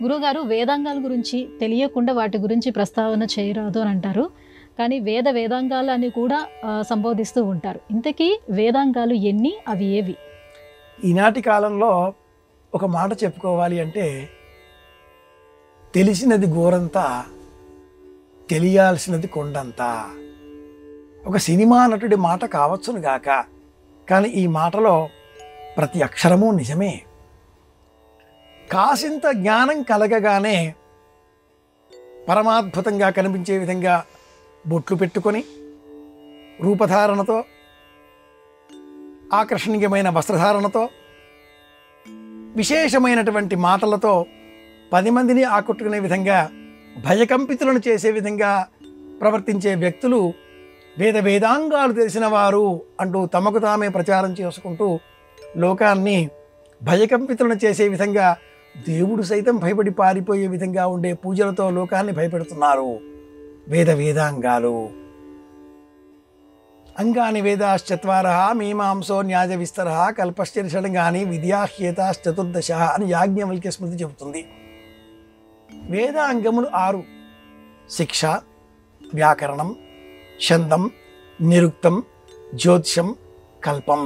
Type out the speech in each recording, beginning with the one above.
గురువుగారు వేదాంగాల గురించి తెలియకుండా వాటి గురించి ప్రస్తావన చేయరాదు అని అంటారు. కానీ వేదాంగాలని కూడా సంబోధిస్తూ ఉంటారు. ఇంతకీ వేదాంగాలు ఎన్ని? అవి ఏవి? ఈనాటి కాలంలో ఒక మాట చెప్పుకోవాలి అంటే, తెలిసినది గోరంతా, తెలియాల్సినది కొండంతా. ఒక సినిమా నటుడి మాట కావచ్చును గాక, కానీ ఈ మాటలో ప్రతి అక్షరము నిజమే. కాసింత జ్ఞానం కలగగానే పరమాద్భుతంగా కనిపించే విధంగా బొట్లు పెట్టుకొని, రూపధారణతో, ఆకర్షణీయమైన వస్త్రధారణతో, విశేషమైనటువంటి మాటలతో 10 మందిని ఆకట్టుకునే విధంగా, భయకంపితులను చేసే విధంగా ప్రవర్తించే వ్యక్తులు వేదాంగాలు తెలిసిన వారు అంటూ తమకు తామే ప్రచారం చేసుకుంటూ లోకాన్ని భయకంపితులను చేసే విధంగా, దేవుడు సైతం భయపడి పారిపోయే విధంగా ఉండే పూజలతో లోకాన్ని భయపెడుతున్నారు వేదాంగాలు. అంగాని వేదాశ్చత్వారః మీమాంసో న్యాయ విస్తరః కల్పశ్చర్షడంగాని విద్యాహ్యేతాశ్చతుర్దశ అని యాజ్ఞవల్క్య స్మృతి చెబుతుంది. వేదాంగములు 6: శిక్ష, వ్యాకరణం, ఛందం, నిరుక్తం, జ్యోతిషం, కల్పం.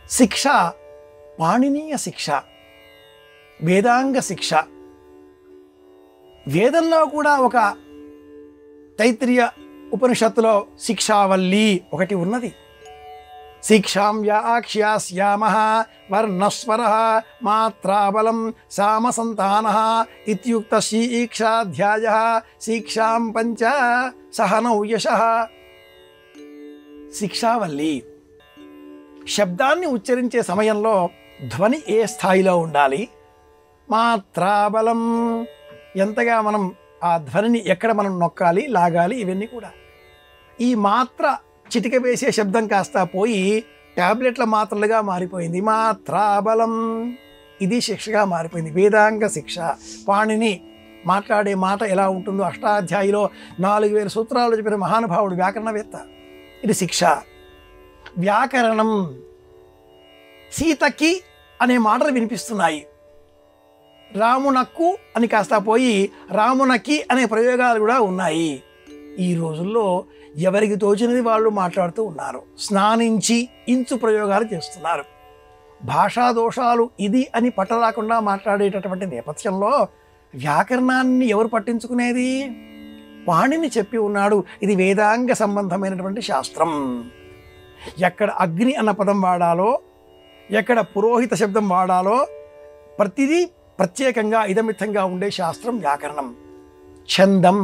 శిక్ష పాణినీయ శిక్ష, వేదాంగ శిక్ష. వేదంలో కూడా ఒక తైత్రీయ ఉపనిషత్తులో శిక్షావల్లి ఒకటి ఉన్నది. శిక్షాం వ్యాఖ్యాస్యామః వర్ణస్వరః మాత్రాబలం సామసంతానః ఇత్యుక్త శీక్షాధ్యాయః శిక్షాం పంచ సహనౌ యశః. శిక్షావల్లి శబ్దాన్ని ఉచ్చరించే సమయంలో ధ్వని ఏ స్థాయిలో ఉండాలి, మాత్రాబలం ఎంతగా మనం ఆ ధ్వనిని ఎక్కడ మనం నొక్కాలి, లాగాలి, ఇవన్నీ కూడా. ఈ మాత్ర చిటిక వేసే శబ్దం కాస్త పోయి ట్యాబ్లెట్ల మాత్రలుగా మారిపోయింది. మాత్రాబలం ఇది శిక్షగా మారిపోయింది. వేదాంగ శిక్ష. పాణిని మాట్లాడే మాట ఎలా ఉంటుందో అష్టాధ్యాయిలో 4000 సూత్రాలు చెప్పిన మహానుభావుడు, వ్యాకరణవేత్త. ఇది శిక్ష. వ్యాకరణం. సీతకి అనే మాటలు వినిపిస్తున్నాయి. రామునక్కు అని కాస్త పోయి రామునకి అనే ప్రయోగాలు కూడా ఉన్నాయి. ఈ రోజుల్లో ఎవరికి తోచినది వాళ్ళు మాట్లాడుతూ ఉన్నారు. స్నానించి ఇంచు ప్రయోగాలు చేస్తున్నారు. భాషా దోషాలు ఇది అని పట్టరాకుండా మాట్లాడేటటువంటి నేపథ్యంలో వ్యాకరణాన్ని ఎవరు పట్టించుకునేది? పాణిని చెప్పి ఉన్నాడు, ఇది వేదాంగ సంబంధమైనటువంటి శాస్త్రం. ఎక్కడ అగ్ని అన్న పదం వాడాలో, ఎక్కడ పురోహిత శబ్దం వాడాలో ప్రతిదీ ప్రత్యేకంగా ఇదమిత్తంగా ఉండే శాస్త్రం వ్యాకరణం. ఛందం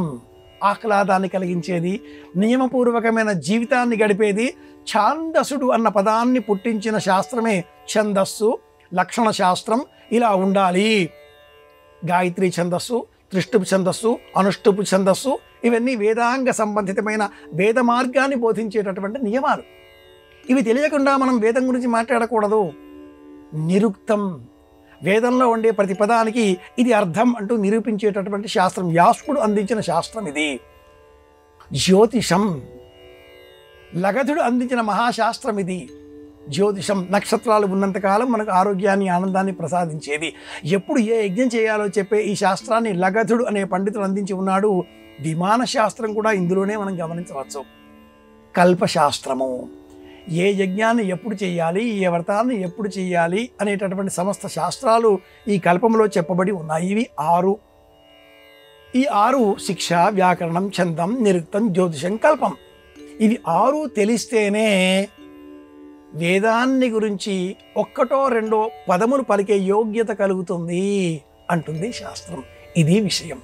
ఆహ్లాదాన్ని కలిగించేది, నియమపూర్వకమైన జీవితాన్ని గడిపేది. ఛాందసుడు అన్న పదాన్ని పుట్టించిన శాస్త్రమే ఛందస్సు, లక్షణ శాస్త్రం. ఇలా ఉండాలి. గాయత్రి ఛందస్సు, త్రిష్టుపు ఛందస్సు, అనుష్టుపు ఛందస్సు, ఇవన్నీ వేదాంగ సంబంధితమైన వేద మార్గాన్ని బోధించేటటువంటి నియమాలు. ఇవి తెలియకుండా మనం వేదం గురించి మాట్లాడకూడదు. నిరుక్తం. వేదంలో ఉండే ప్రతి పదానికి ఇది అర్థం అంటూ నిరూపించేటటువంటి శాస్త్రం, వ్యాసుడు అందించిన శాస్త్రం ఇది. జ్యోతిషం. లగధుడు అందించిన మహాశాస్త్రం ఇది. జ్యోతిషం. నక్షత్రాలు ఉన్నంతకాలం మనకు ఆరోగ్యాన్ని, ఆనందాన్ని ప్రసాదించేది. ఎప్పుడు ఏ యజ్ఞం చేయాలో చెప్పే ఈ శాస్త్రాన్ని లగధుడు అనే పండితుడు అందించి ఉన్నాడు. విమాన శాస్త్రం కూడా ఇందులోనే మనం గమనించవచ్చు. కల్పశాస్త్రము. ఏ యజ్ఞాన్ని ఎప్పుడు చేయాలి, ఏ వ్రతాన్ని ఎప్పుడు చేయాలి అనేటటువంటి సమస్త శాస్త్రాలు ఈ కల్పంలో చెప్పబడి ఉన్నాయి. ఇవి 6. ఈ 6 శిక్ష, వ్యాకరణం, ఛందం, నిరుక్తం, జ్యోతిషం, కల్పం. ఇవి 6 తెలిస్తేనే వేదాన్ని గురించి ఒక్కటో రెండో పదములు పలికే యోగ్యత కలుగుతుంది అంటుంది శాస్త్రం. ఇది విషయం.